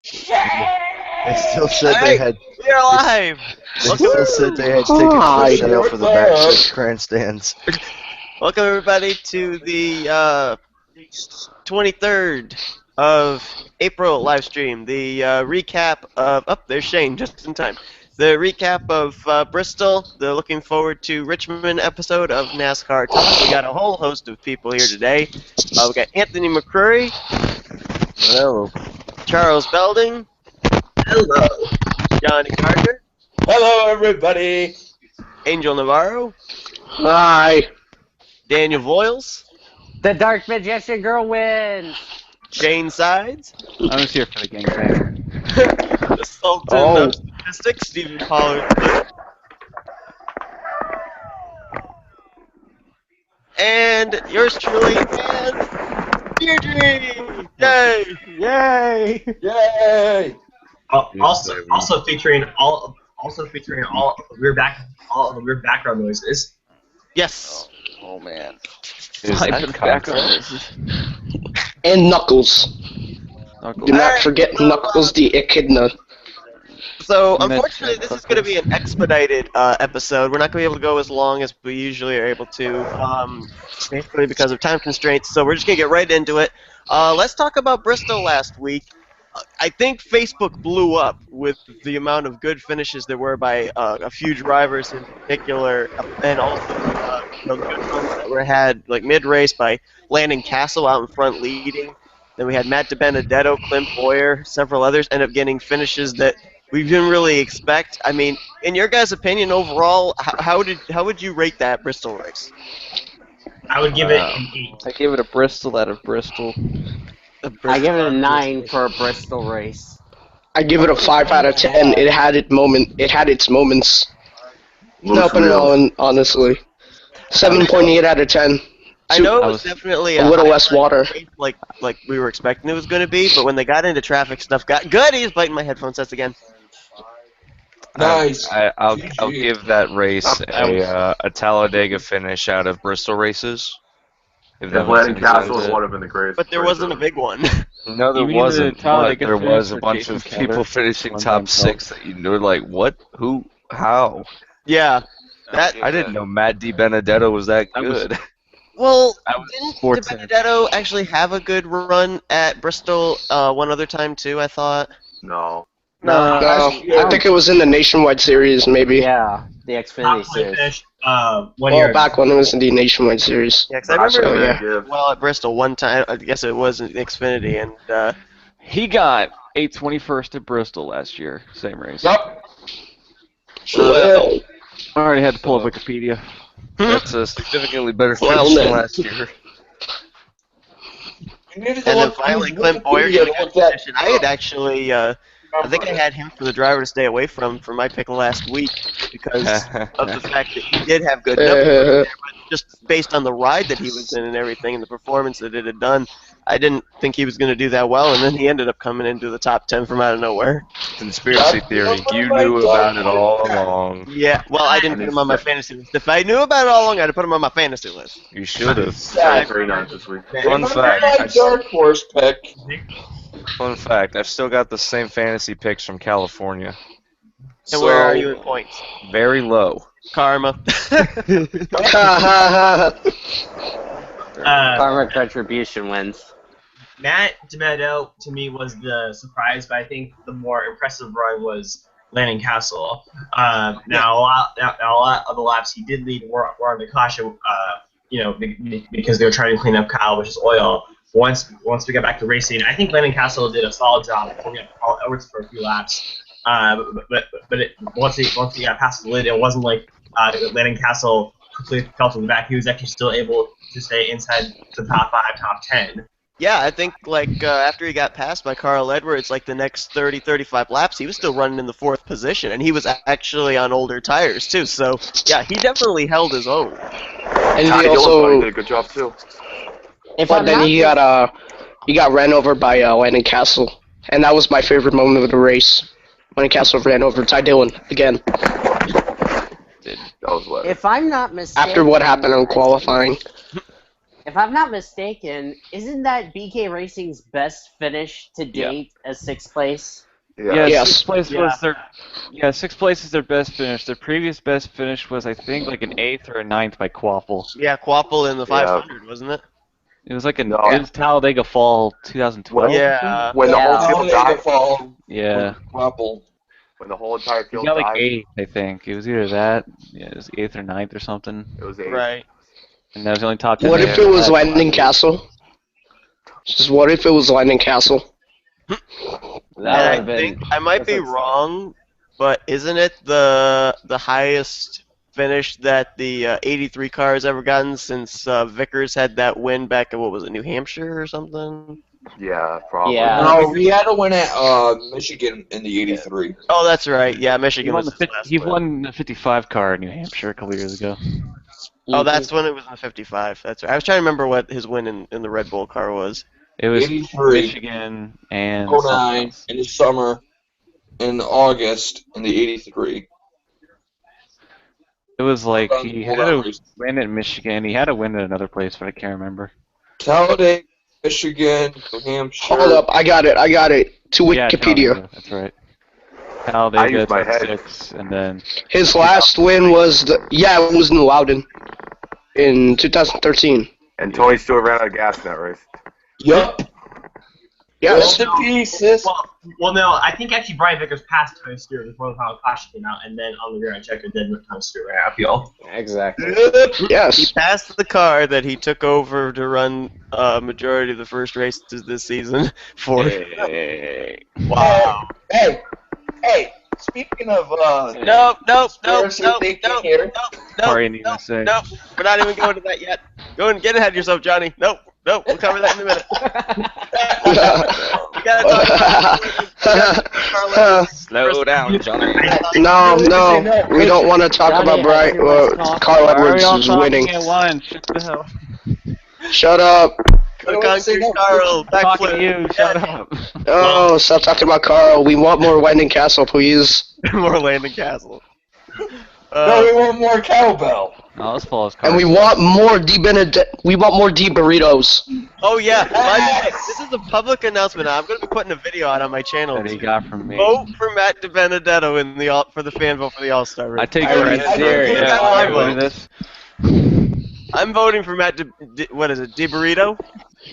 They still said they had. We're alive! They still said they had tickets for sale for the backstage grandstands. Welcome everybody to the 23rd of April live stream. The recap of there's Shane just in time. The recap of Bristol. The looking forward to Richmond episode of Nascar Talk. We got a whole host of people here today. We got Anthony McCrory. Hello. Charles Belding. Hello. Johnny Gardner. Hello, everybody. Angel Navarro. Hi. Daniel Voiles. The Dark Magician Girl wins! Shane Sides. I was here for the gangbang. The Sultan of Statistics, Stephen Pollard. And yours truly, and Deirdre! Yay! Yay! Yay! Also featuring all the weird background noises. Yes. Oh man. And Knuckles. Do not forget Knuckles the Echidna. So, unfortunately, this is going to be an expedited episode. We're not going to be able to go as long as we usually are able to, basically because of time constraints. So we're just going to get right into it. Let's talk about Bristol last week. I think Facebook blew up with the amount of good finishes there were by a few drivers in particular, and also good ones that were had like mid-race by Landon Castle out in front leading. Then we had Matt DiBenedetto, Clint Boyer, several others end up getting finishes that we didn't really expect. I mean, in your guys' opinion, overall, how would you rate that Bristol race? I would give it an 8. I gave it a Bristol out of Bristol. I give it a 9 for a Bristol race. I give it a 5 out of 10. It had its moments. Up and down, honestly. 7.8 out of 10. I know it was definitely a little less water, like we were expecting it was going to be, but when they got into traffic stuff, got good. He's biting my headphone sets again. Nice. I'll give that race a Talladega finish out of Bristol races. If Landon Castle would have been the greatest. But there wasn't a big one. No, there wasn't. But there was a bunch of people finishing top 6 that you were like, what? Who? How? Yeah. I didn't know Matt DiBenedetto was that good. Well, didn't DiBenedetto actually have a good run at Bristol one other time too, I thought? No. I think it was in the Nationwide Series, maybe. Yeah, the Xfinity Series. Back when it was in the Nationwide Series. Yeah, because I remember well at Bristol one time, I guess it was in Xfinity, and he got 821st at Bristol last year, same race. Yep. I already had to pull up Wikipedia. That's a significantly better finish than last year. And then finally, Clint Boyer got a good position. I had actually, I think I had him for the driver to stay away from for my pick last week because of the fact that he did have good numbers, but just based on the ride that he was in and everything and the performance that it had done, I didn't think he was going to do that well, and then he ended up coming into the top 10 from out of nowhere. Conspiracy theory. You knew about it all along. Yeah, well, I didn't put him on my fantasy list. If I knew about it all along, I'd have put him on my fantasy list. You should have. Very nice this week. Fun fact. My dark horse pick. Fun fact. I've still got the same fantasy picks from California. And where are you in points? Very low. Karma. Karma Retribution wins. Matt DiBenedetto to me was the surprise, but I think the more impressive run was Landon Castle. Now a lot of the laps he did lead were on the caution, because they were trying to clean up Kyle, which is oil. Once we got back to racing, I think Landon Castle did a solid job pulling up Carl Edwards for a few laps. Once he got past the lid, it wasn't like Landon Castle completely fell to the back. He was actually still able to stay inside the top 5, top 10. Yeah, I think after he got passed by Carl Edwards, the next 30, 35 laps, he was still running in the 4th position, and he was actually on older tires too. So yeah, he definitely held his own. And he also did a good job too. But then he got ran over by Landon Castle, and that was my favorite moment of the race. Landon Castle ran over Ty Dillon again. That was what. If I'm not mistaken, After what happened in qualifying. If I'm not mistaken, isn't that BK Racing's best finish to date a 6th place? Yeah, Yes. 6th place was their. Yeah, 6th place is their best finish. Their previous best finish was, I think, like an 8th or a 9th by Quaffle. Yeah, Quaffle in the 500, wasn't it? It was like it was Talladega Fall 2012. Yeah. When the whole field Talladega died. Fall. Yeah. Quapple. When the whole entire He field got like died. 8th, I think. It was either that. Yeah, it was 8th or 9th or something. It was 8. Right. And that was the only top 10. What if it was Lightning Castle? Just what if it was Lightning Castle? I might be wrong, but isn't it the highest finish that the 83 car has ever gotten since Vickers had that win back at, what was it, New Hampshire or something? Yeah, probably. Yeah. No, he had to win at Michigan in the 83. Oh, that's right. Yeah, Michigan was his last He win. won the 55 car in New Hampshire a couple years ago. Oh, that's when it was in the 55. That's right. I was trying to remember what his win in the Red Bull car was. It was 83. Michigan and 09 in the summer, in August in the 83. it was like he had to Hold win at Michigan. He had to win at another place, but I can't remember. Talladega, Michigan, New Hampshire. Hold up, I got it. To Yeah, Wikipedia. Talladega, that's right. Talladega, I used my head. 6, and then His last win was it was in Loudon in 2013. And Tony Stewart ran out of gas in that race. Yup. Yes. Rest in peace, sis. Well, no, I think actually Brian Vickers passed Tony Stewart before the final caution came out, and then on the ground checker, then Tony Stewart ran out. I feel. Exactly. He Yes. passed the car that he took over to run majority of the first races this season for. Wow. Hey. Speaking of Nope. conspiracy thinking here. Party in the USA. Nope. We're not even going to that yet. Go and get ahead of yourself, Johnny. Nope. We'll cover that in a minute. We gotta talk about Slow down, Johnny. No, we don't want to talk about Brian. Carl Edwards is winning. Shut the hell. Shut up. Concrete Carl. Talking to Backflip. you. Shut up. Oh, stop talking about Carl. We want more Lightning Castle, please. More Landon Castle. No, we want more cowbell. No, let's follow his car. And we want more We want more D burritos. Oh yeah, by the way, this is a public announcement. I'm going to be putting a video out on my channel. that he got from me. Vote for Matt DiBenedetto for the fan vote for the All-Star race. I take I it serious. Yeah, That's how I vote. this. I'm voting for Matt what is it, DiBurrito?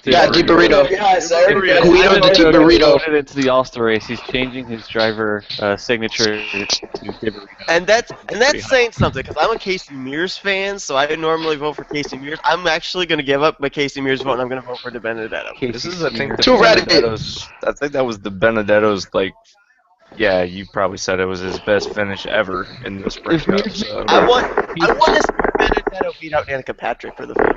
Yeah, D burrito. Yes, I already Guido got the it. Di Burrito. Voted into the All-Star race. He's changing his driver signature to Burrito. And that's saying something, because I'm a Casey Mears fan, so I normally vote for Casey Mears. I'm actually going to give up my Casey Mears vote, and I'm going to vote for DiBenedetto. This is, I think, To Reddit. Benedetto's. I think that was the Benedetto's, like, yeah, you probably said it was his best finish ever in the Sprint Cup. So I want to see DiBenedetto beat out Danica Patrick for the fan.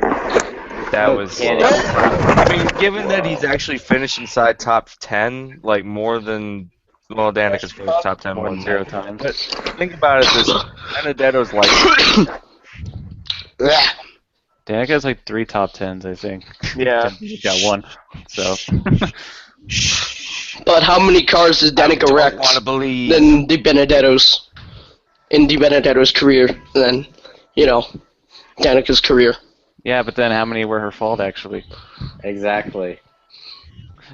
that was. I mean, given that he's actually finished inside top 10, like more than. Well, Danica's finished top 10 more than 0 times. But think about it, this Benedetto's like. Danica has like 3 top 10s, I think. Yeah. He got 1. So. But how many cars did Danica wreck want to believe. in Di Benedetto's career? Than, Danica's career. Yeah, but then how many were her fault, actually? Exactly.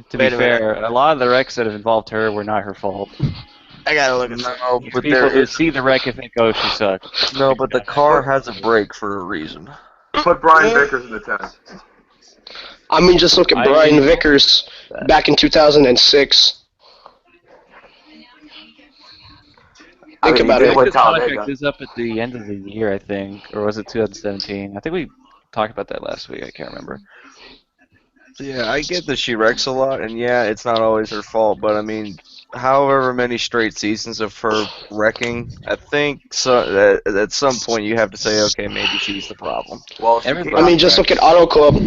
To be fair, a lot of the wrecks that have involved her were not her fault. I got to look at No, but People there who is see the wreck and think, oh, she sucked. no, but the car has a brake for a reason. Put Brian Vickers in the 10. I mean, just look at Brian Vickers back in 2006. Think about it. His contract is up at the end of the year, I think, or was it 2017? I think we talked about that last week. I can't remember. Yeah, I get that she wrecks a lot, and yeah, it's not always her fault, but I mean, however many straight seasons of her wrecking, I think so, at some point you have to say, okay, maybe she's the problem. Well, I mean, just look at Auto Club.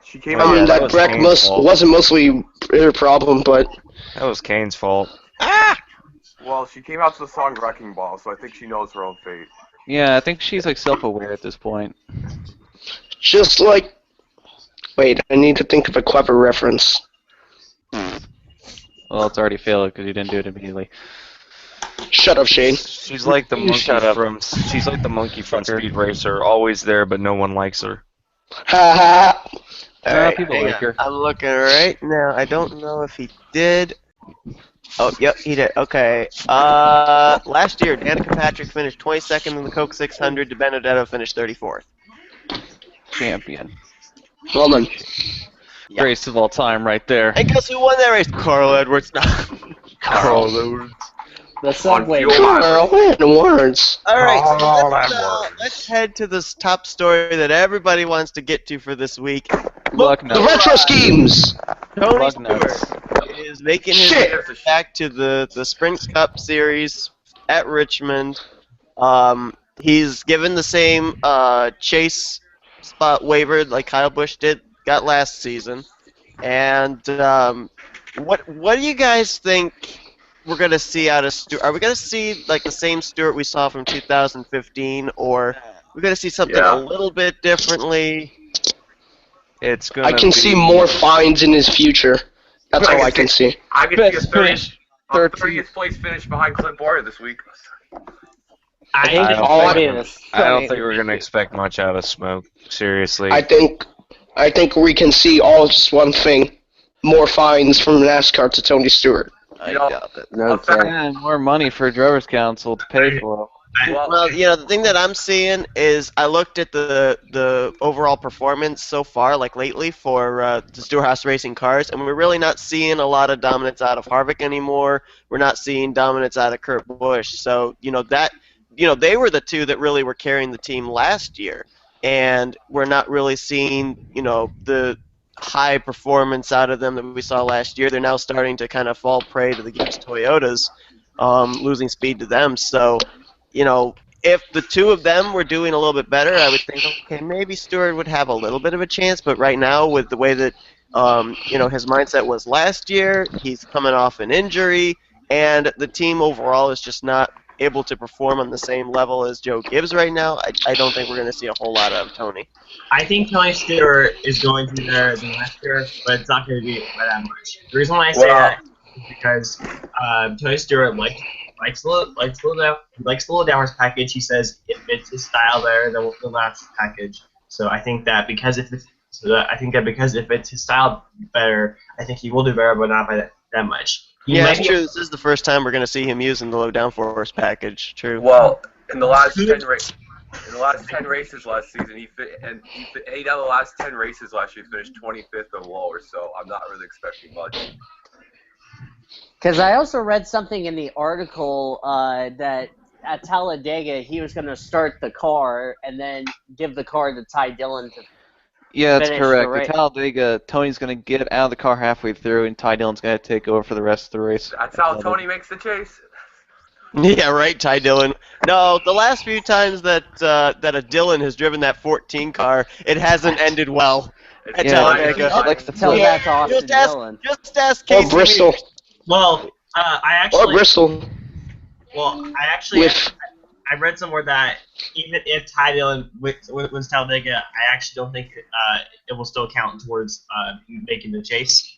She came I out. mean, that that was wreck Kane's fault. wasn't mostly her problem, but That was Kane's fault. Well, she came out to the song "Wrecking Ball," so I think she knows her own fate. Yeah, I think she's like self-aware at this point. just like... Wait, I need to think of a clever reference. Well, it's already failed because you didn't do it immediately. Shut up, Shane. She's like the monkey Shut up. from Speed Racer, always there, but no one likes her. Ha Alright, people hang like on. her. I'm looking right now. I don't know if he did. Oh, yep, he did. Okay. Last year, Danica Patrick finished 22nd in the Coke 600. DiBenedetto finished 34th. Champion. Well then. Yeah. Greatest of all time right there. And guess who won that race? Carl Edwards. No. Carl Edwards. The subway. Fuel mileage. Carl Edwards. All right, so Carl let's Edwards. head to this top story that everybody wants to get to for this week. Luck The nuts. retro schemes. Tony Lug Stewart nuts. is making his Shit. way back to the Sprint Cup Series at Richmond. He's given the same chase spot waiver like Kyle Busch got last season. And what do you guys think we're gonna see out of Stewart? Are we gonna see like the same Stewart we saw from 2015, or we're gonna see something a little bit differently? It's gonna. I can see more fines in his future. That's all I can see. I can see a Best 30th, finish. a 30th place finish behind Clint Boyer this week. I think I don't it's gonna think- be this. I don't think we're gonna expect much out of Smoke. Seriously. I think we can see all just one thing: more fines from NASCAR to Tony Stewart. I know, doubt it. No I'll start- kidding. And more money for Drivers' Council to pay for. Well, the thing that I'm seeing is I looked at the overall performance so far, like lately, for the Stewart Haas Racing cars, and we're really not seeing a lot of dominance out of Harvick anymore. We're not seeing dominance out of Kurt Busch. So, they were the two that really were carrying the team last year, and we're not really seeing, the high performance out of them that we saw last year. They're now starting to kind of fall prey to the Gibbs Toyotas, losing speed to them. So, if the two of them were doing a little bit better, I would think, okay, maybe Stewart would have a little bit of a chance. But right now, with the way that, his mindset was last year, he's coming off an injury, and the team overall is just not able to perform on the same level as Joe Gibbs right now. I don't think we're going to see a whole lot of Tony. I think Tony Stewart is going to be better than last year, but it's not going to be by that much. The reason why I say that is because Tony Stewart likes the low downwards package. He says it fits his style better than the last package. So I think that because if it fits his style better, I think he will do better, but not by that much. Yeah, that's true. This is the first time we're going to see him using the low downforce package. True. Well, in the last 10 races last season, he 8 out of the last 10 races last year, he finished 25th or lower. So I'm not really expecting much. Because I also read something in the article that at Talladega he was going to start the car and then give the car to Ty Dillon to. Yeah, that's Finish correct. the race. At Talladega, Tony's going to get out of the car halfway through, and Ty Dillon's going to take over for the rest of the race. That's how Tony makes the chase. Yeah, right, Ty Dillon. No, the last few times that a Dillon has driven that 14 car, it hasn't ended well. At Talladega. He likes to Tell flip. that to Austin Dillon. Just ask Or Casey. Bristol. Well, Or Bristol. I read somewhere that even if Ty Dillon wins Talladega, I actually don't think it will still count towards making the chase.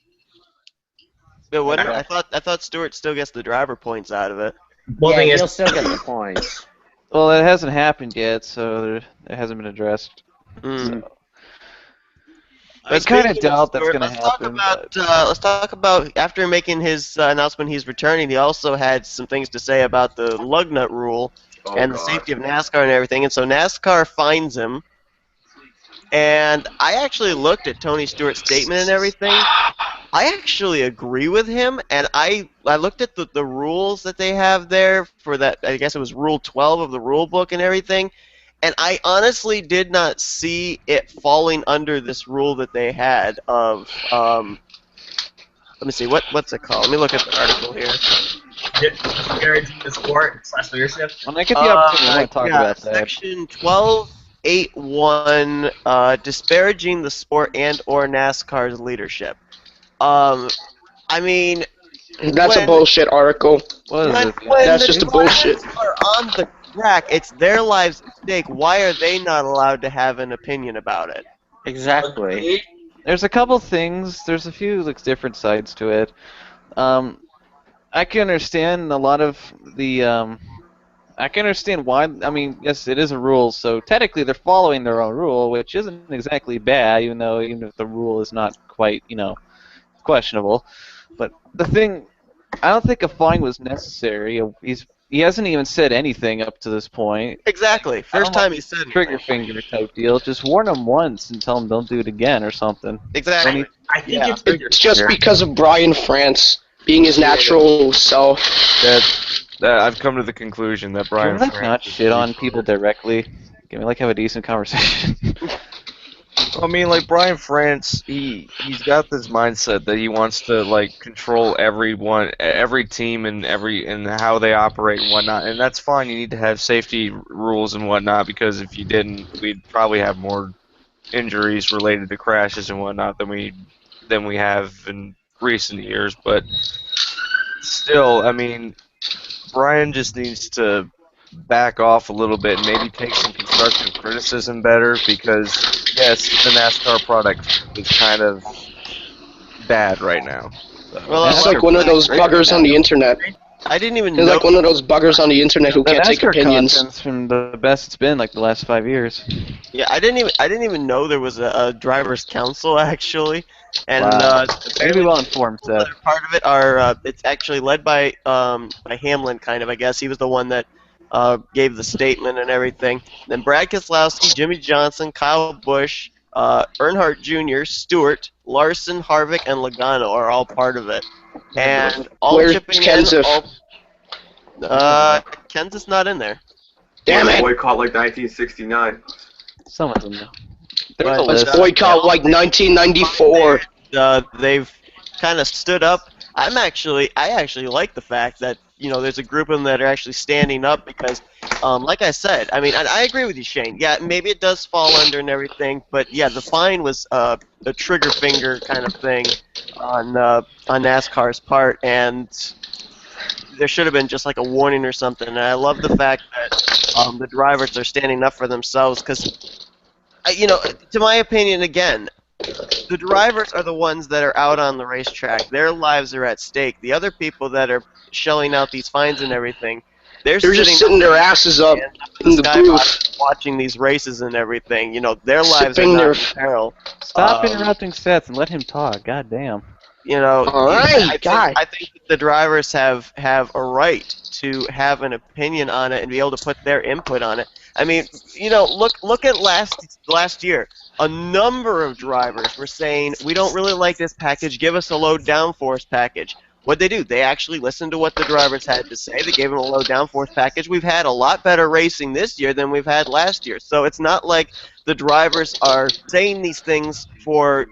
But what? I thought Stewart still gets the driver points out of it. Well, Yeah, thing he'll is, still get the points. Well, it hasn't happened yet, so it hasn't been addressed. Mm. So. I kind of doubt that's going to Let's talk happen. let's talk about after making his announcement he's returning. He also had some things to say about the lug nut rule and the safety of NASCAR and everything. And so NASCAR fines him. And I actually looked at Tony Stewart's statement and everything. I actually agree with him, and I looked at the rules that they have there for that. I guess it was Rule 12 of the rule book and everything. And I honestly did not see it falling under this rule that they had of, let me see, what's it called? Let me look at the article here. disparaging the sport / leadership. When I get the opportunity, I want to talk about that. Section 12.8.1, disparaging the sport and or NASCAR's leadership. I mean, That's a bullshit article. What is it? That's just a bullshit. Are on the track, it's their lives at stake. Why are they not allowed to have an opinion about it? Exactly. There's a couple things. There's a few different sides to it. I can understand a lot of the I can understand why. I mean, yes, it is a rule, so technically they're following their own rule, which isn't exactly bad, even if the rule is not quite, questionable. But the thing, I don't think a fine was necessary. He hasn't even said anything up to this point. Exactly. I First don't time want he said trigger anything. finger type deal. Just warn him once and tell him don't do it again or something. Exactly. I think Yeah. It's just because of Brian France being his natural self. That I've come to the conclusion that Brian Can we France not is shit on retarded. people directly? Can we have a decent conversation? I mean, like Brian France, he's got this mindset that he wants to like control everyone, every team, and how they operate and whatnot. And that's fine. You need to have safety rules and whatnot because if you didn't, we'd probably have more injuries related to crashes and whatnot than we have in recent years. But still, I mean, Brian just needs to back off a little bit and maybe take some constructive criticism better because yes, the NASCAR product is kind of bad right now. So. Well, It's like one of those buggers on the internet. I didn't even He's know. like one of those buggers on the internet who The can't take NASCAR opinions. content's from the best it's been like the last 5 years. Yeah, I didn't even know there was a driver's council actually, and Wow. Maybe apparently well informed, people that Seth. are part of it are it's actually led by Hamlin, kind of. I guess he was the one that gave the statement and everything. Then Brad Keselowski, Jimmy Johnson, Kyle Busch, Earnhardt Jr., Stewart, Larson, Harvick, and Logano are all part of it, and all Where's chipping Kenseth? in. Kenseth's not in there. Damn it! Boycott like 1969. Some of them, though. There was a But, list. Let's boycott like 1994. They've kind of stood up. I actually like the fact that there's a group of them that are actually standing up because, like I said, I mean, I agree with you, Shane. Yeah, maybe it does fall under and everything, but yeah, the fine was a trigger finger kind of thing on NASCAR's part, and there should have been just like a warning or something. And I love the fact that the drivers are standing up for themselves because, to my opinion, again, the drivers are the ones that are out on the racetrack. Their lives are at stake. The other people that are shelling out these fines and everything, they're just sitting their asses up in the booth, watching these races and everything. Their lives are sipping not their. in peril. Stop interrupting Seth and let him talk. God damn. All right, I think that the drivers have a right to have an opinion on it and be able to put their input on it. I mean, look at last year. A number of drivers were saying, we don't really like this package, give us a low downforce package. What'd they do? They actually listened to what the drivers had to say. They gave them a low downforce package. We've had a lot better racing this year than we've had last year. So it's not like the drivers are saying these things for,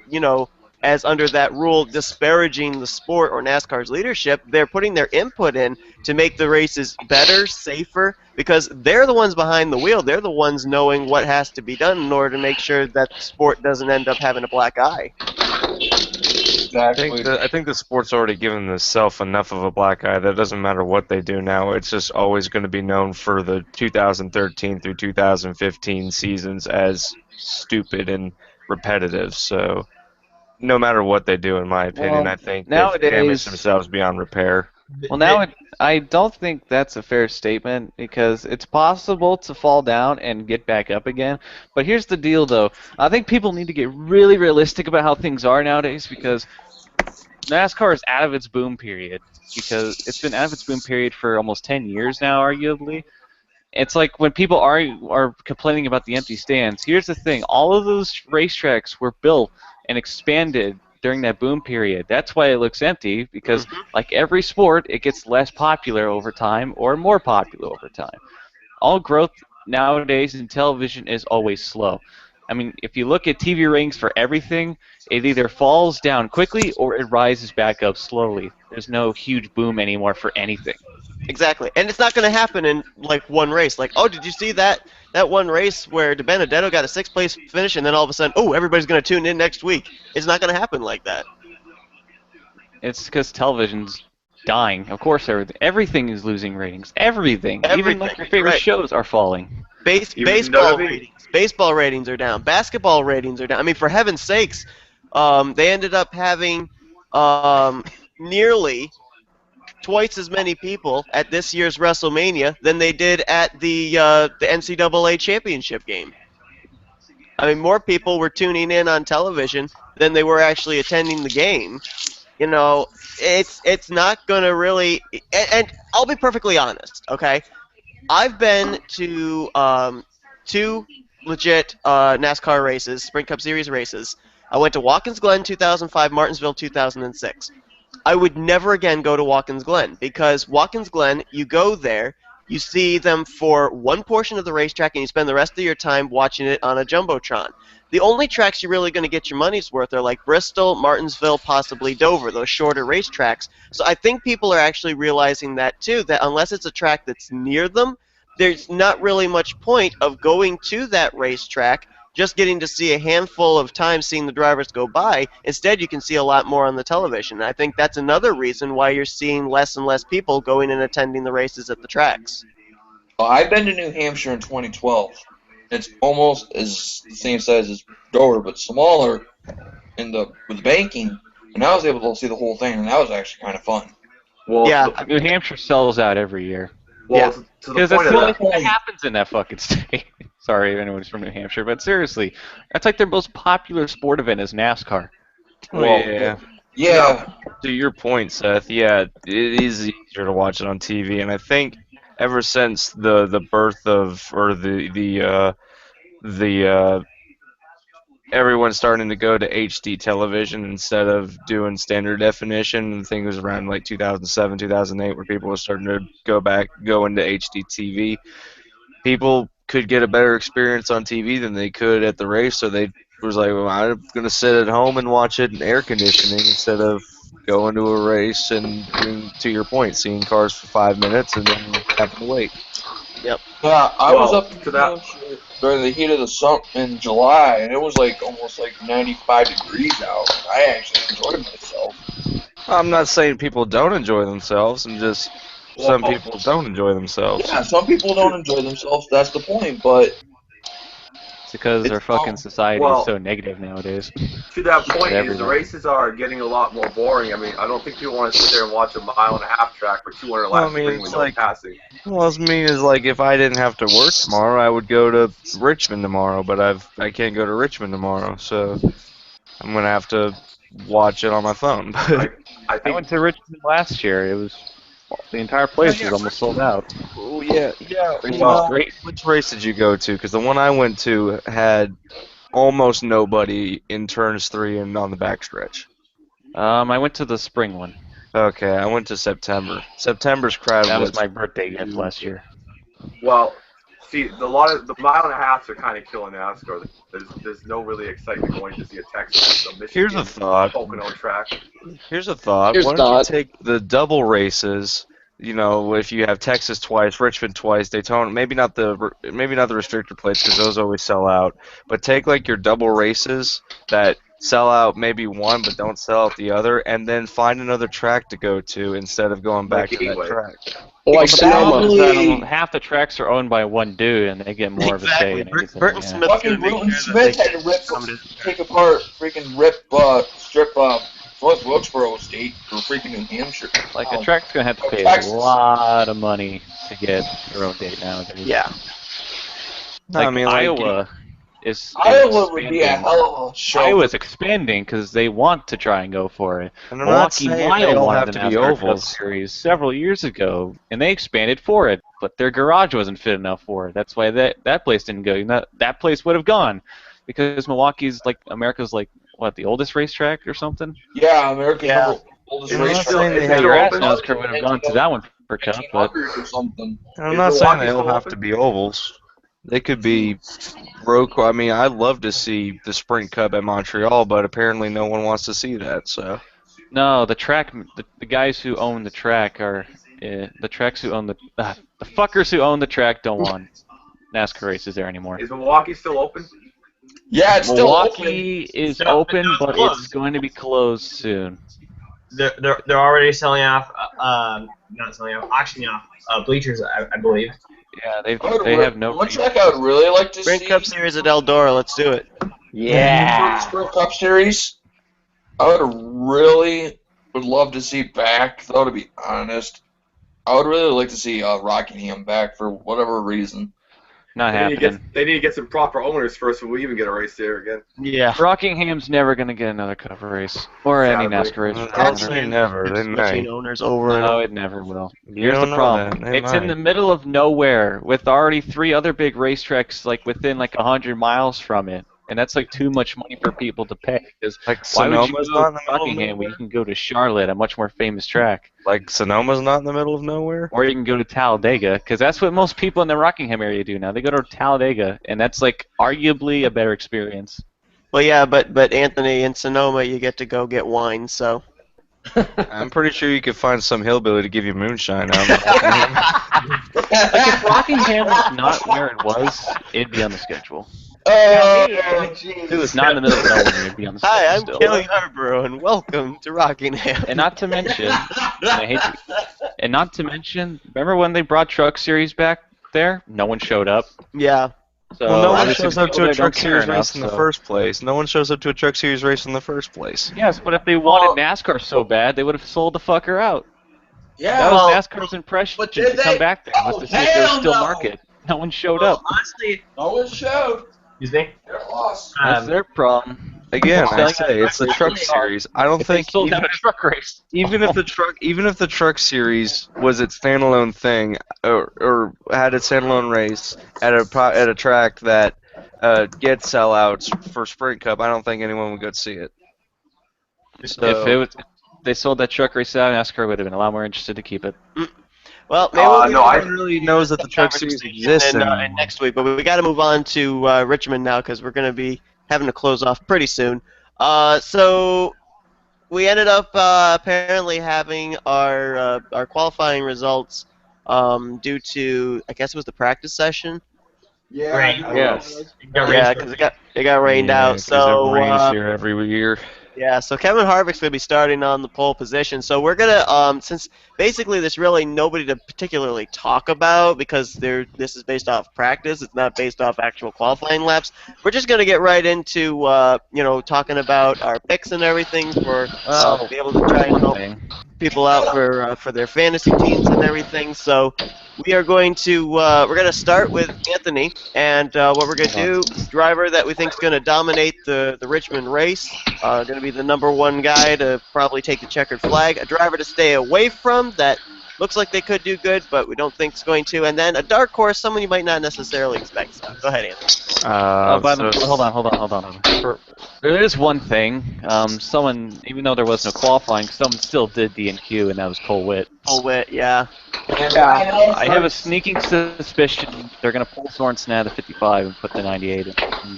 as under that rule, disparaging the sport or NASCAR's leadership. They're putting their input in to make the races better, safer, because they're the ones behind the wheel. They're the ones knowing what has to be done in order to make sure that the sport doesn't end up having a black eye. I think the sport's already given itself enough of a black eye that it doesn't matter what they do now. It's just always going to be known for the 2013 through 2015 seasons as stupid and repetitive. So no matter what they do, in my opinion, I think they've damaged themselves beyond repair. Well, I don't think that's a fair statement because it's possible to fall down and get back up again. But here's the deal, though. I think people need to get really realistic about how things are nowadays because NASCAR is out of its boom period because it's been out of its boom period for almost 10 years now, arguably. It's like when people are complaining about the empty stands. Here's the thing. All of those racetracks were built and expanded during that boom period. That's why it looks empty because, like every sport, it gets less popular over time or more popular over time. All growth nowadays in television is always slow. I mean, if you look at TV ratings for everything, it either falls down quickly or it rises back up slowly. There's no huge boom anymore for anything. Exactly, and it's not going to happen in like one race. Like, oh, did you see that one race where De Benedetto got a 6th place finish, and then all of a sudden, oh, everybody's going to tune in next week? It's not going to happen like that. It's because television's dying. Of course, everything is losing ratings. Everything. Even like your favorite shows are falling. Baseball ratings are down. Basketball ratings are down. I mean, for heaven's sakes, they ended up having nearly twice as many people at this year's WrestleMania than they did at the NCAA championship game. I mean, more people were tuning in on television than they were actually attending the game. You know, it's not going to really. And I'll be perfectly honest, okay? I've been to two legit NASCAR races, Sprint Cup Series races. I went to Watkins Glen 2005, Martinsville 2006. I would never again go to Watkins Glen because Watkins Glen, you go there, you see them for one portion of the racetrack, and you spend the rest of your time watching it on a jumbotron. The only tracks you're really going to get your money's worth are like Bristol, Martinsville, possibly Dover, those shorter racetracks. So I think people are actually realizing that too, that unless it's a track that's near them, there's not really much point of going to that racetrack, just getting to see a handful of times seeing the drivers go by. Instead, you can see a lot more on the television. And I think that's another reason why you're seeing less and less people going and attending the races at the tracks. I've been to New Hampshire in 2012. It's almost as the same size as Dover, but smaller with banking, and I was able to see the whole thing, and that was actually kind of fun. Well, Yeah. New Hampshire sells out every year. Well, Yeah. to the Because that's point the of only that, thing that happens in that fucking state. Sorry if anyone's from New Hampshire, but seriously, that's like their most popular sport event is NASCAR. Well, Yeah. to your point, Seth, yeah, it is easier to watch it on TV, and I think ever since the birth of or the everyone starting to go to HD television instead of doing standard definition, I think it was around like 2007, 2008, where people were starting to go into HD TV. People could get a better experience on TV than they could at the race, so they was like, well, I'm going to sit at home and watch it in air conditioning instead of going to a race and doing, to your point, seeing cars for 5 minutes and then having to wait. Yeah, I was Well, up in to New that- Hampshire during the heat of the summer in July, and it was like almost like 95 degrees out. I actually enjoyed myself. I'm not saying people don't enjoy themselves, and just some people don't enjoy themselves. Yeah, some people don't enjoy themselves. That's the point. But It's because our fucking society well- is so negative nowadays. To that point, is the Everything. races are getting a lot more boring. I mean, I don't think people want to sit there and watch a 1.5-mile track for 200 Well, I laps mean, with it's no like- passing. Well, I mean, is like if I didn't have to work tomorrow, I would go to Richmond tomorrow, but I can't go to Richmond tomorrow, so I'm gonna have to watch it on my phone. I I think went to Richmond last year. It was the entire place yeah. was almost sold out. Oh yeah. It Well, was great. which race did you go to? Because the one I went to had almost nobody in turns 3 and on the backstretch. I went to the spring one. Okay, I went to September. September's crowd That was my birthday gift last year. well, see, the 1.5 are kind of killing NASCAR. There's no really excitement going to see a Texas, a Michigan, Here's a thought. Pocono track. Here's a thought. Here's Why a don't you thought. take the double races? You know, if you have Texas twice, Richmond twice, Daytona, maybe not the restrictor plates because those always sell out. But take like your double races that sell out maybe one but don't sell out the other, and then find another track to go to instead of going back Like to that Gateway. track. Like The problem Sonoma. is that half the tracks are owned by one dude, and they get more of a say. In everything, Burton yeah. Smith's fucking gonna make Bruton sure that Smith they had to come to- take apart, strip Wilkesboro State for freaking New Hampshire. Like Oh, a track's gonna have to pay Texas. a lot of money to get their own date nowadays. Yeah. Like I mean, like, Iowa is Iowa would be a expanding. hell of a show. Iowa's expanding because they want to try and go for it. And I'm not Milwaukee saying Mile they all wanted have the to be NASCAR Cup ovals. Series several years ago, and they expanded for it, but their garage wasn't fit enough for it. That's why that place didn't go. That place would have gone because Milwaukee's like America's like what, the oldest racetrack or something. Yeah, America's Yeah. oldest I'm not racetrack. saying they Yeah, have your ass open. NASCAR would have gone to that one for Cup, but 1800s or something. And I'm Is not saying Milwaukee they all still have open? to be ovals. They could be I mean, I'd love to see the Sprint Cup at Montreal, but apparently no one wants to see that. So no, the track, the guys who own the track are the tracks who own the fuckers who own the track don't want NASCAR races there anymore. Is Milwaukee still open? Yeah, it's still open. Milwaukee is No, open, no, but it's closed. it's going to be closed soon. They're already selling off, not selling off, auctioning off bleachers, I believe. Yeah, I would they have no. One track I would really like to Sprint see. Cup Series at Eldora, let's do it. Yeah. Sprint Cup Series. I would really would love to see back, though, to be honest, I would really like to see Rockingham back for whatever reason. Not happening. They need to get some proper owners first before we even get a race there again. Yeah. Rockingham's never going to get another cover race. Or any Sadly. NASCAR race. I'll say never. They Switching may. owners over and No, over. it never will. You Here's don't the know problem. that. They It's in might. the middle of nowhere with already 3 other big racetracks like within like 100 miles from it. And that's like too much money for people to pay. Because Like why would you Sonoma's go not to in the middle of Rockingham when you nowhere? can go to Charlotte, a much more famous track? Like Sonoma's not in the middle of nowhere? Or you can go to Talladega, because that's what most people in the Rockingham area do now. They go to Talladega, and that's like arguably a better experience. Well, yeah, but Anthony, in Sonoma, you get to go get wine, so. I'm pretty sure you could find some hillbilly to give you moonshine out. Like if Rockingham was not where it was, it'd be on the schedule. If it was not in the middle of nowhere, it'd be on the schedule. Hi, I'm still. Kelly Harborough, and welcome to Rockingham. And not to mention, remember when they brought Truck Series back there? No one showed up. Yeah. So Well, no one obviously shows up people to a there Truck don't care Series enough, race in the so- first place. No one shows up to a Truck Series race in the first place. Yes, but if they wanted NASCAR so bad, they would have sold the fucker out. Yeah, That well, was NASCAR's impression but to did come they? back there, was Oh, to see if there was hell still no. market. No one showed up. Honestly, no one showed. excuse me. They're lost. That's their problem. Again, I Selling say it's the truck Truck race. Series. I don't If they think sold out a truck race. even if the Truck Series was its standalone thing or had its standalone race at a track that gets sellouts for Sprint Cup, I don't think anyone would go see it. So, If they sold that truck race out, NASCAR would have been a lot more interested to keep it. Well, maybe we'll no one really knows that the Truck Series conversation exists in anymore. next week, but we got to move on to Richmond now because we're going to be having to close off pretty soon. So we ended up apparently having our qualifying results due to, I guess it was the practice session. Yeah. Right. Yes. Yeah, because it got rained out. 'cause So it rains here every year. yeah, so Kevin Harvick's going to be starting on the pole position. So we're going to, since basically there's really nobody to particularly talk about because this is based off practice, it's not based off actual qualifying laps, we're just going to get right into, talking about our picks and everything for be able to try and help people out for their fantasy teams and everything. So we are going to we're going to start with Anthony, and what we're going to do, driver that we think is going to dominate the Richmond race, going to be the #1 guy to probably take the checkered flag, a driver to stay away from that looks like they could do good, but we don't think it's going to, and then a dark horse, someone you might not necessarily expect. So go ahead, Anthony. By the way, hold on. There is one thing. Someone, even though there was no qualifying, someone still did DNQ, and that was Cole Witt. Full wit, yeah. I have a sneaking suspicion they're going to pull Sorensen out of the 55 and put the 98 in.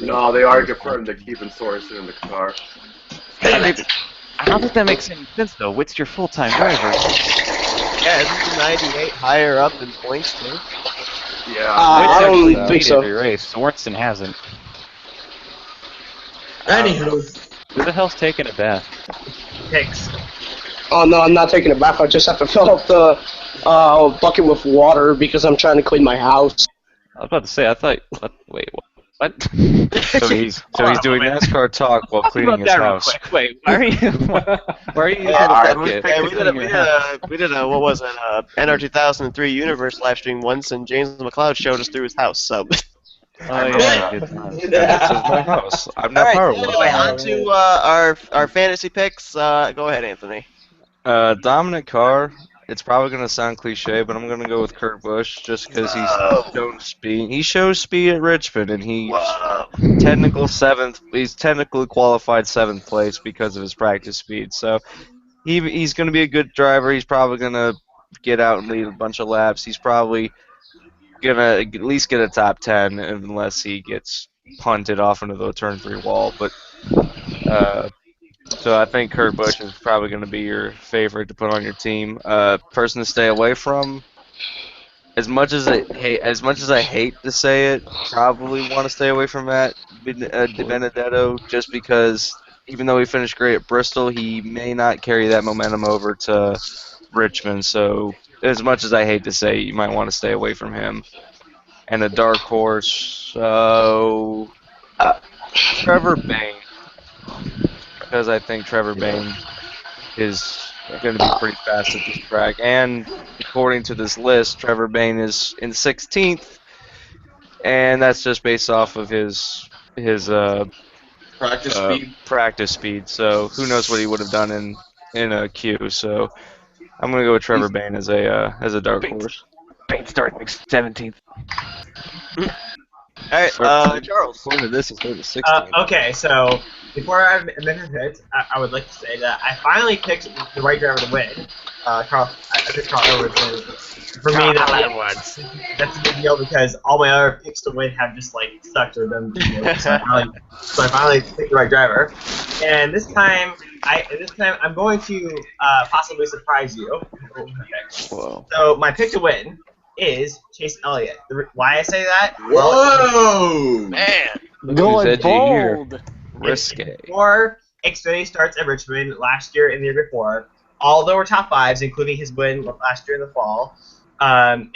No, they already confirmed they're keeping Sorensen in the car. I don't think that makes any sense, though. Witt's your full-time driver. Yeah, isn't the 98 higher up in points, too? Yeah. I don't Witt's think so. every race. Sorensen hasn't. Anywho. Who the hell's taking a bath? Picks. Oh no, I'm not taking it back. I just have to fill up the bucket with water because I'm trying to clean my house. I was about to say, I thought. Wait, what? So he's doing NASCAR talk while cleaning his house. Wait, why are you? Why are you using Yeah, the bucket? we did a what was it? NR 2003 Universe live stream once, and James McLeod showed us through his house. So. Oh yeah, good times. This is my house. I'm not All right. power Anyway, on to our fantasy picks. Go ahead, Anthony. Dominic Carr. It's probably going to sound cliche, but I'm going to go with Kurt Busch just because he's shown speed. He shows speed at Richmond, and he's technically qualified 7th place because of his practice speed. So he's going to be a good driver. He's probably going to get out and lead a bunch of laps. He's probably going to at least get a top 10 unless he gets punted off into the turn 3 wall. But so I think Kurt Busch is probably going to be your favorite to put on your team. Person to stay away from. As much as I hate to say it, probably want to stay away from Matt Benedetto just because even though he finished great at Bristol, he may not carry that momentum over to Richmond. So as much as I hate to say it, you might want to stay away from him. And a dark horse, so Trevor Bayne. Because I think Trevor Bayne is going to be pretty fast at this track. And according to this list, Trevor Bayne is in 16th, and that's just based off of his Practice speed. practice speed. So who knows what he would have done in a queue. So I'm going to go with Trevor Bayne as a dark horse. Bayne starting 17th. All right, Charles. According to this, he's going to 16th. Okay, so before I make a pick, I would like to say that I finally picked the right driver to win. I picked Carl Edwards. For me, that's a big deal because all my other picks to win have just like stuck to them. So I finally picked the right driver, and this time I'm going to possibly surprise you. Whoa. So my pick to win is Chase Elliott. Why I say that? Whoa! Man. Going bold. Risque. Before Xfinity starts at Richmond last year and the year before, all there were top fives, including his win last year in the fall. And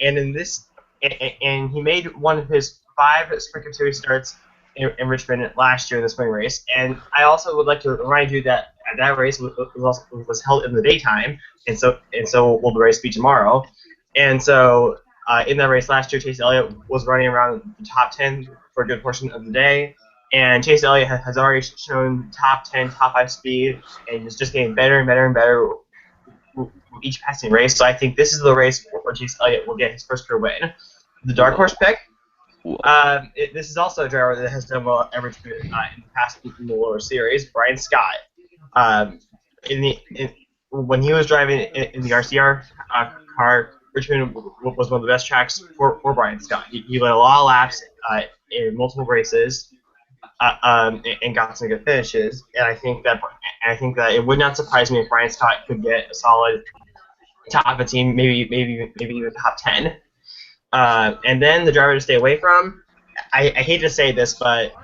in this, and he made one of his 5 Sprint Cup Series starts in Richmond last year in the spring race. And I also would like to remind you that that race was held in the daytime, and so will the race be tomorrow. And so in that race last year, Chase Elliott was running around the top 10 for a good portion of the day. And Chase Elliott has already shown top 10, top 5 speed, and is just getting better and better and better with each passing race. So I think this is the race where Chase Elliott will get his first career win. The dark horse pick, this is also a driver that has done well at Richmond in the past in the lower series, Brian Scott. When he was driving in the RCR car, Richmond was one of the best tracks for Brian Scott. He led a lot of laps in multiple races. And got some good finishes, and I think that it would not surprise me if Brian Scott could get a solid top 15, maybe even top 10. And then the driver to stay away from, I hate to say this, but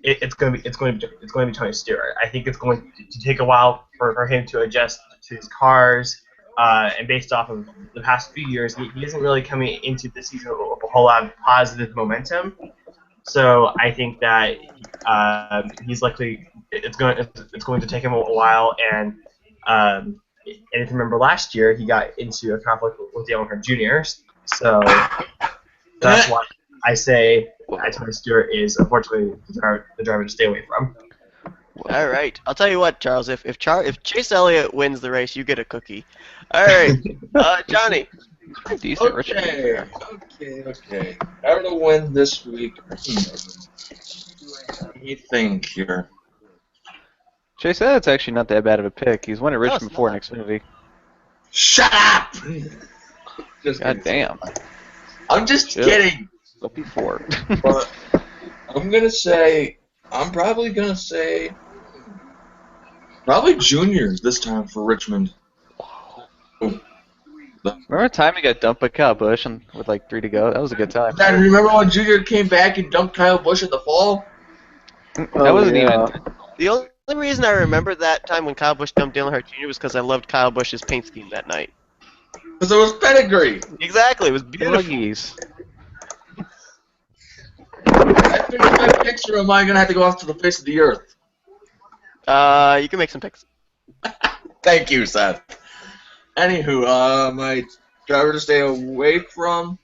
it's going to be Tony Stewart. I think it's going to take a while for him to adjust to his cars, and based off of the past few years, he isn't really coming into this season with a whole lot of positive momentum. So I think that he's likely it's going to take him a while, and if you remember last year, he got into a conflict with Dale Earnhardt Jr. So that's why I say Tony Stewart is unfortunately the driver to stay away from. All right, I'll tell you what, Charles. If Chase Elliott wins the race, you get a cookie. All right, Johnny. Decent, Okay. Driver to win this week. Let me think here. Chase Elliott's actually not that bad of a pick. He's won at Richmond it's before in not. Xfinity. Shut up! Just God kidding. damn. I'm just Chill. kidding. Don't be four. But I'm probably gonna say probably Junior this time for Richmond. Remember the time he got dumped by Kyle Busch and with like 3 to go? That was a good time. And remember when Junior came back and dumped Kyle Busch in the fall? That wasn't even. The only reason I remember that time when Kyle Busch dumped Dale Earnhardt Jr. was because I loved Kyle Busch's paint scheme that night. Because it was pedigree. Exactly, it was beautiful. Buggies. I finished my picture, or am I gonna have to go off to the face of the earth? You can make some picks. Thank you, Seth. Anywho, my driver to stay away from.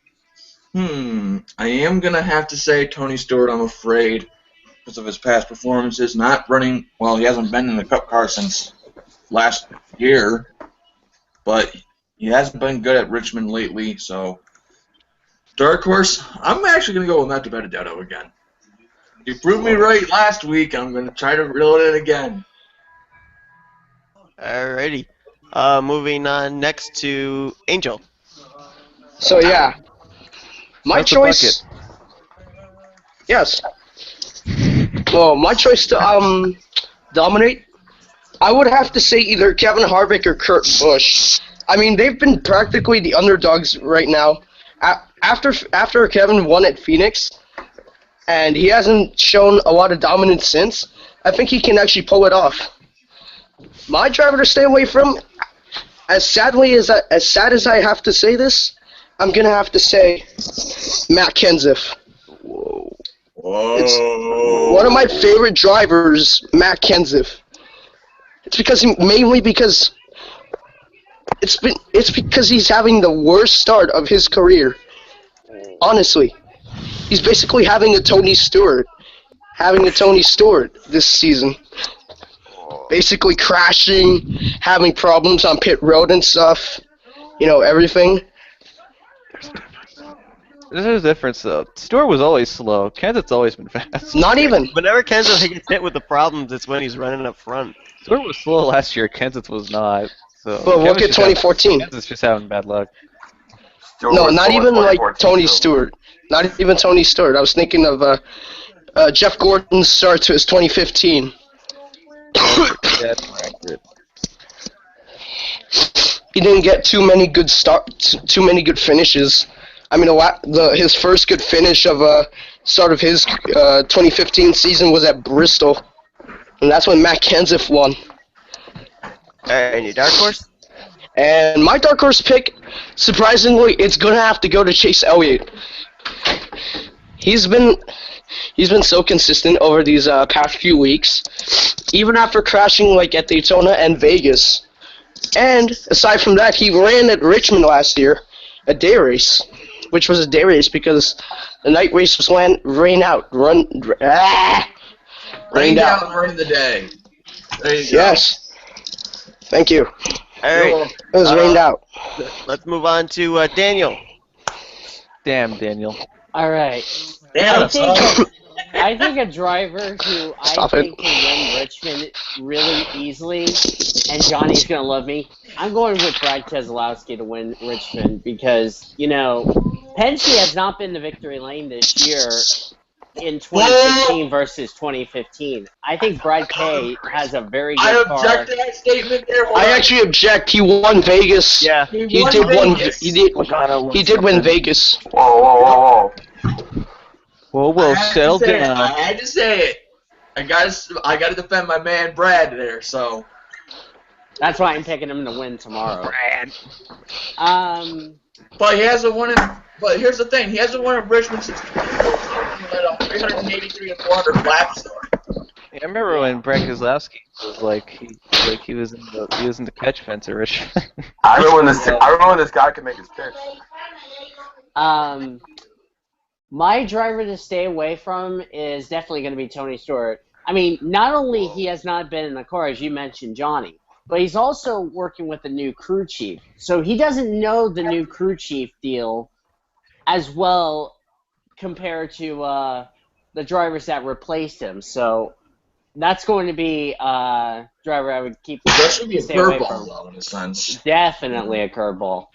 I am gonna have to say Tony Stewart. I'm afraid because of his past performances, not running. Well, he hasn't been in the Cup car since last year, but he hasn't been good at Richmond lately. So, dark horse. I'm actually gonna go with Matt DiBenedetto again. You proved me right last week. I'm gonna try to reel it in again. Alrighty. Moving on next to Angel. So yeah, my That's a choice. Yes. Well, my choice to dominate, I would have to say either Kevin Harvick or Kurt Busch. I mean, they've been practically the underdogs right now. After Kevin won at Phoenix, and he hasn't shown a lot of dominance since, I think he can actually pull it off. My driver to stay away from, as sad as I have to say this, I'm gonna have to say Matt Kenseth. Whoa. It's one of my favorite drivers, Matt Kenseth. mainly because it's because he's having the worst start of his career. Honestly, he's basically having a Tony Stewart this season. Basically crashing, having problems on pit road and stuff. Everything. There's a difference, though. Stewart was always slow. Kenseth's always been fast. Not even. Whenever Kenseth gets hit with the problems, it's when he's running up front. Stewart was slow last year. Kenseth was not. So But look at 2014. Kenseth's just having bad luck. No, not even like Tony Stewart. Not even Tony Stewart. I was thinking of Jeff Gordon's start to his 2015. That's accurate. He didn't get too many good finishes. I mean, his first good finish of start of his 2015 season was at Bristol, and that's when Matt Kenseth won. And your dark horse? And my dark horse pick, surprisingly, it's gonna have to go to Chase Elliott. He's been so consistent over these past few weeks, even after crashing like at Daytona and Vegas. And aside from that, he ran at Richmond last year, a day race, which was a day race because the night race was rained out. Rained out and rain the day. There you go. Yes. Thank you. All right. It was rained out. Let's move on to Daniel. Damn, Daniel. All right. Damn, I think a driver who I think can win Richmond really easily, and Johnny's going to love me, I'm going with Brad Keselowski to win Richmond because, Penske has not been the victory lane this year in 2016 versus 2015. I think Brad K has a very good car. I object to that statement there. I actually object. He won Vegas. Yeah. He did win Vegas. Whoa. Whoa, settle down. I had to say it. I gotta defend my man Brad there. So that's why I'm picking him to win tomorrow. Brad. But he hasn't won it. But here's the thing: he hasn't won at Richmond since 2014 at 383 and 400 laps. Yeah, I remember when Brad Keselowski was he was in the catch fence at Richmond. I remember when this guy could make his picks. My driver to stay away from is definitely going to be Tony Stewart. I mean, not only he has not been in the car, as you mentioned, Johnny, but he's also working with the new crew chief. So he doesn't know the new crew chief deal as well compared to the drivers that replaced him. So that's going to be a driver I would keep. That should be a stay away curveball, from. though, in a sense. Definitely a curveball.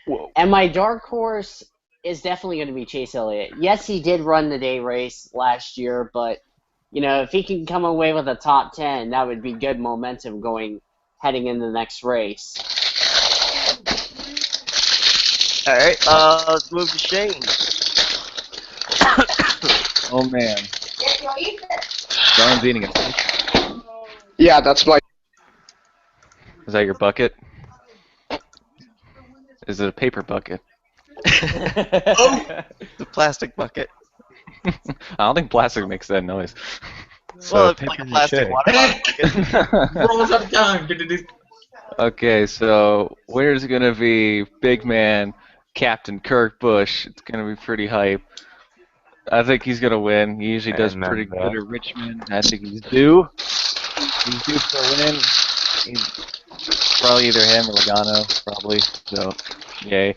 Whoa. And my dark horse is definitely going to be Chase Elliott. Yes, he did run the day race last year, but if he can come away with a top 10, that would be good momentum heading into the next race. All right. Let's move to Shane. Oh man. John's eating it. Yeah, that's my. Is that your bucket? Is it a paper bucket? The plastic bucket. I don't think plastic makes that noise. Well, it's like a plastic water bottle. Rolls out of time. Okay, so where's it gonna be? Big man, Captain Kirk Busch. It's gonna be pretty hype. I think he's gonna win. He usually does pretty good at Richmond. I think he's due. He's due for a win. He's probably either him or Logano, probably. So, yay.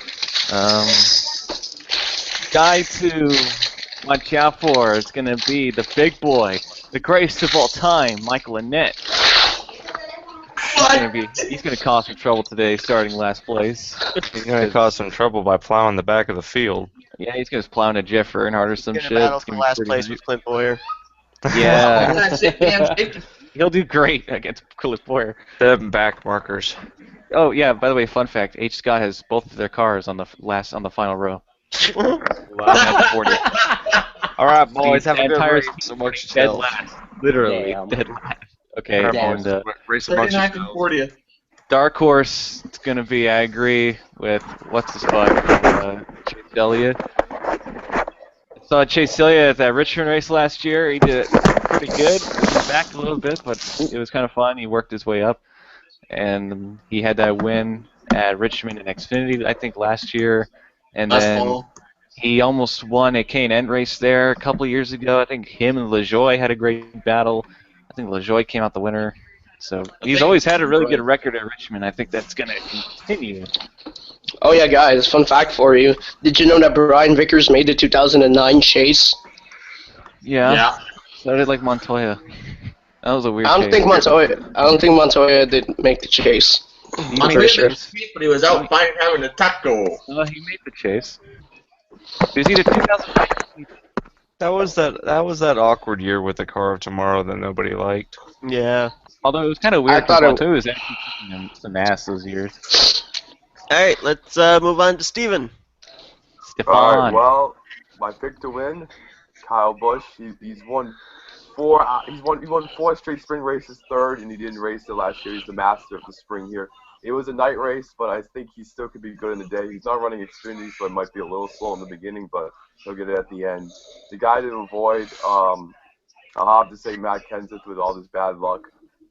Guy to watch out for is going to be the big boy, the greatest of all time, Michael Annett. He's going to cause some trouble today, starting last place. He's going to cause some trouble by plowing the back of the field. Yeah, he's going to plow into Jeff Earnhardt or some shit. Battle for last place with Clint Boyer. Yeah. He'll do great against Clint Boyer. The back markers. Oh yeah, by the way, fun fact: H. Scott has both of their cars on the final row. Wow, that's 40. All right, boys, have a good Entire race. So much dead to last, literally Damn. dead last. Okay, All right, and boys, race amongst 39 and yourselves. 40th. dark horse. It's gonna be. I agree with what's his fuck, Chase Elliott. Saw Chase Celia at that Richmond race last year. He did it pretty good. He's back a little bit, but it was kind of fun. He worked his way up, and he had that win at Richmond and Xfinity, I think, last year. And Last then fall. he almost won a K&N race there a couple of years ago. I think him and LaJoie had a great battle. I think LaJoie came out the winner. So he's always had a really good record at Richmond. I think that's going to continue. Oh yeah, guys, fun fact for you. Did you know that Brian Vickers made the 2009 chase? Yeah. So did like Montoya. That was a weird I don't think Montoya did make the chase. I'm pretty sure. But he was out having a taco. Well, he made the chase. Was he the 2009? That was that awkward year with the car of tomorrow that nobody liked. Yeah. Although it was kind of weird because Montoya was actually kicking him some ass those years. All right, let's move on to Steven. Stefan. All right, well, my pick to win, Kyle Busch. He's won four. He won 4 straight spring races, third, and he didn't race it last year. He's the master of the spring here. It was a night race, but I think he still could be good in the day. He's not running Xfinity, so it might be a little slow in the beginning, but he'll get it at the end. The guy to avoid, I'll have to say Matt Kenseth with all this bad luck.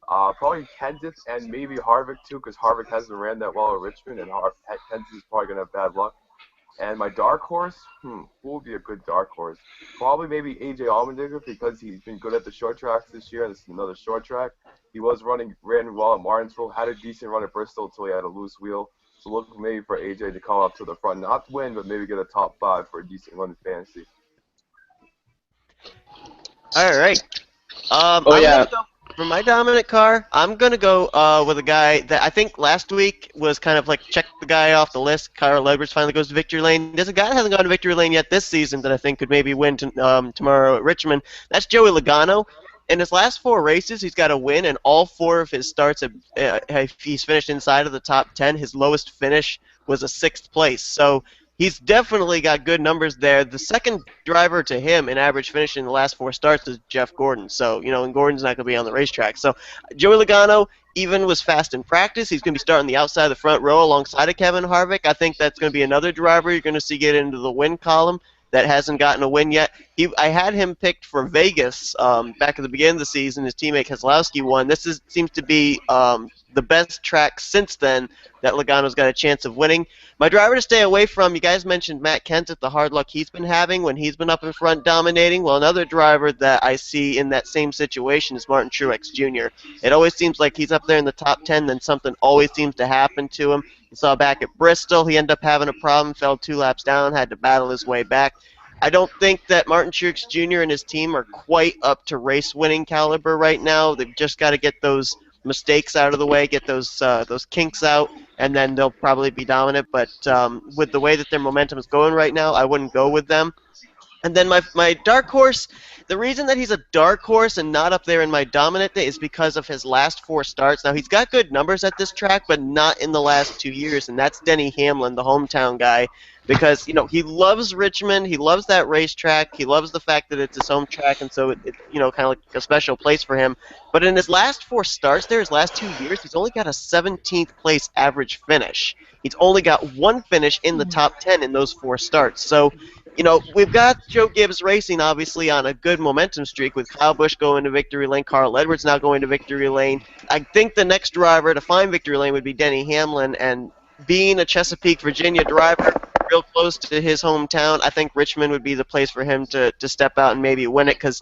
Probably Kenseth and maybe Harvick too, because Harvick hasn't ran that well at Richmond, and Kenseth is probably going to have bad luck. And my dark horse, who would be a good dark horse? Probably maybe AJ Allmendinger, because he's been good at the short tracks this year, and this is another short track. He ran well at Martinsville, had a decent run at Bristol until he had a loose wheel. So look maybe for AJ to come up to the front, not to win, but maybe get a top 5 for a decent run in fantasy. All right. For my dominant car, I'm going to go with a guy that I think last week was kind of like check the guy off the list. Kyle Edwards finally goes to victory lane. There's a guy that hasn't gone to victory lane yet this season that I think could maybe win tomorrow at Richmond. That's Joey Logano. In his last 4 races, he's got a win, and all 4 of his starts, he's finished inside of the top 10. His lowest finish was a 6th place. So he's definitely got good numbers there. The second driver to him in average finish in the last 4 starts is Jeff Gordon. So, and Gordon's not going to be on the racetrack. So Joey Logano even was fast in practice. He's going to be starting the outside of the front row alongside of Kevin Harvick. I think that's going to be another driver you're going to see get into the win column that hasn't gotten a win yet. I had him picked for Vegas back at the beginning of the season. His teammate Keselowski won. This seems to be the best track since then that Logano's got a chance of winning. My driver to stay away from, you guys mentioned Matt Kenseth, the hard luck he's been having when he's been up in front dominating. Well, another driver that I see in that same situation is Martin Truex Jr. It always seems like he's up there in the top 10, then something always seems to happen to him. You saw back at Bristol, he ended up having a problem, fell 2 laps down, had to battle his way back. I don't think that Martin Truex Jr. and his team are quite up to race-winning caliber right now. They've just got to get those mistakes out of the way, get those kinks out, and then they'll probably be dominant. But with the way that their momentum is going right now, I wouldn't go with them. And then my dark horse, the reason that he's a dark horse and not up there in my dominant is because of his last 4 starts. Now, he's got good numbers at this track, but not in the last 2 years, and that's Denny Hamlin, the hometown guy, because, he loves Richmond, he loves that racetrack, he loves the fact that it's his home track, and so it's kind of like a special place for him. But in his last 4 starts there, his last 2 years, he's only got a 17th place average finish. He's only got 1 finish in the top 10 in those 4 starts. So, we've got Joe Gibbs Racing, obviously, on a good momentum streak with Kyle Busch going to victory lane, Carl Edwards now going to victory lane. I think the next driver to find victory lane would be Denny Hamlin, and being a Chesapeake, Virginia driver, real close to his hometown, I think Richmond would be the place for him to step out and maybe win it, because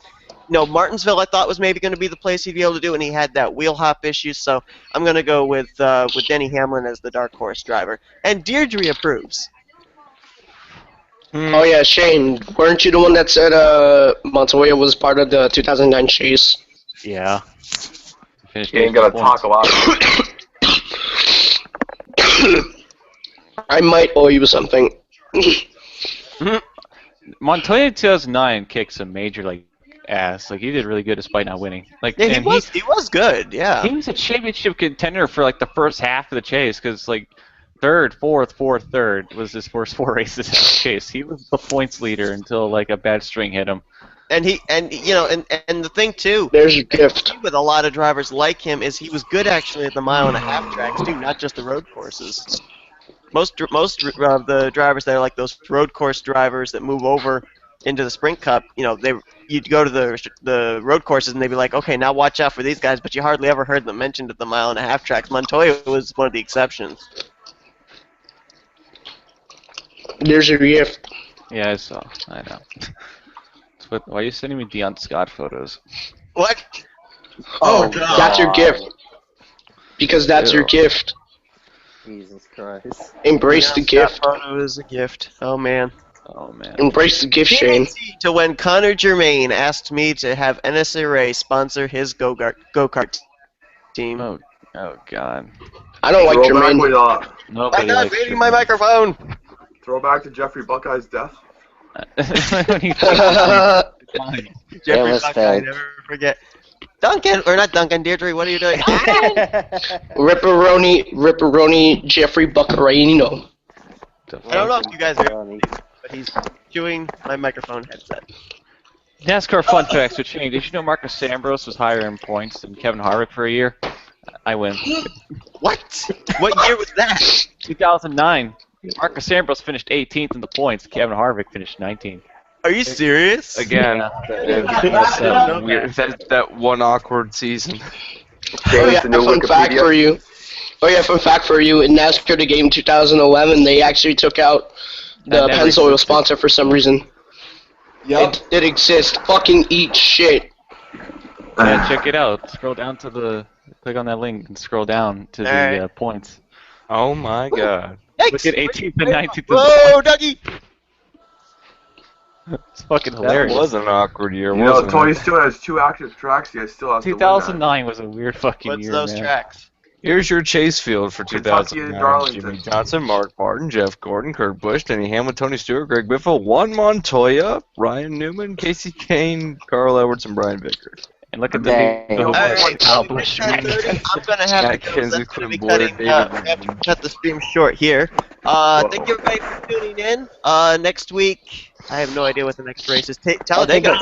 Martinsville I thought was maybe going to be the place he'd be able to do, and he had that wheel hop issue, so I'm going to go with Denny Hamlin as the dark horse driver. And Deirdre approves. Oh yeah, Shane, weren't you the one that said Montoya was part of the 2009 chase? Yeah. He ain't got to talk a lot. I might owe you something. Montoya in 2009 kicked some major ass. He did really good despite not winning. Yeah, he was good. Yeah. He was a championship contender for the first half of the chase, because third, fourth, third was his first 4 races in the chase. He was the points leader until a bad string hit him. And the thing too, there's your gift with a lot of drivers like him is he was good actually at the 1.5-mile tracks too, not just the road courses. Most of the drivers that are like those road course drivers that move over into the Sprint Cup, you'd go to the road courses and they'd be like, okay, now watch out for these guys, but you hardly ever heard them mentioned at the mile-and-a-half tracks. Montoya was one of the exceptions. There's your gift. Yeah, I saw. I know. Why are you sending me Deion Scott photos? What? Oh, that's your gift. Because that's your gift. Jesus Christ. Embrace the gift. Photo is a gift. Oh, man. Oh, man. Embrace the gift, Shane. To when Connor Germain asked me to have NSRA sponsor his go-kart team. Oh, God. I don't like Germain. Nobody I'm not likes reading my microphone. Throwback to Jeffrey Buckeye's death. Jeffrey Buckeye, never forget. Duncan, or not Duncan, Deirdre, what are you doing? Ripperoni, Jeffrey Buccarino. I don't know if you guys are, but he's chewing my microphone headset. NASCAR fun facts would change. Did you know Marcus Ambrose was higher in points than Kevin Harvick for a year? I win. What? What year was that? 2009. Marcus Ambrose finished 18th in the points. Kevin Harvick finished 19th. Are you serious? Again, that one awkward season. Oh yeah, fun fact for you. Fun fact for you. In NASCAR the game 2011, they actually took out the Pennzoil sponsor for some reason. Yep. It exists. Fucking eat shit. Yeah, check it out. Scroll down to click on that link and scroll down to the points. Oh my God. Look at 18th and 19th. Whoa, Dougie! It's fucking hilarious. That was an awkward year, You know, Tony Stewart has 2 active tracks. He still has 2009 was a weird fucking What's year, those man. tracks? Here's your chase field for Kentucky and 2009. Darlington. Jimmy Johnson, Mark Martin, Jeff Gordon, Kurt Busch, Denny Hamlin, Tony Stewart, Greg Biffle, Juan Montoya, Ryan Newman, Casey Kane, Carl Edwards, and Brian Vickers. And look at the I'm gonna have to go. That's gonna be cutting. We have to cut the stream short here. Thank you everybody for tuning in. Next week, I have no idea what the next race is. Talladega.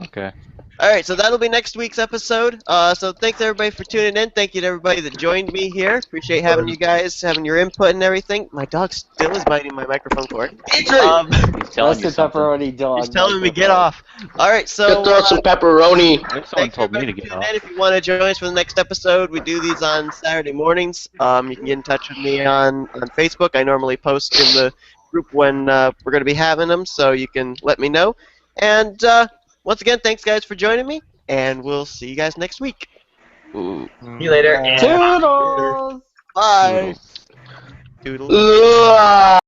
Okay. All right, so that'll be next week's episode. So thanks everybody for tuning in. Thank you to everybody that joined me here. Appreciate having you guys, having your input and everything. My dog still is biting my microphone cord. He's telling pepperoni dog. He's telling me get off. All right, so throw some pepperoni. Someone told me to get off. if you want to join us for the next episode, we do these on Saturday mornings. You can get in touch with me on Facebook. I normally post in the group when we're going to be having them, so you can let me know. And once again, thanks guys for joining me, and we'll see you guys next week. See you later. Toodles! Bye. Toodles.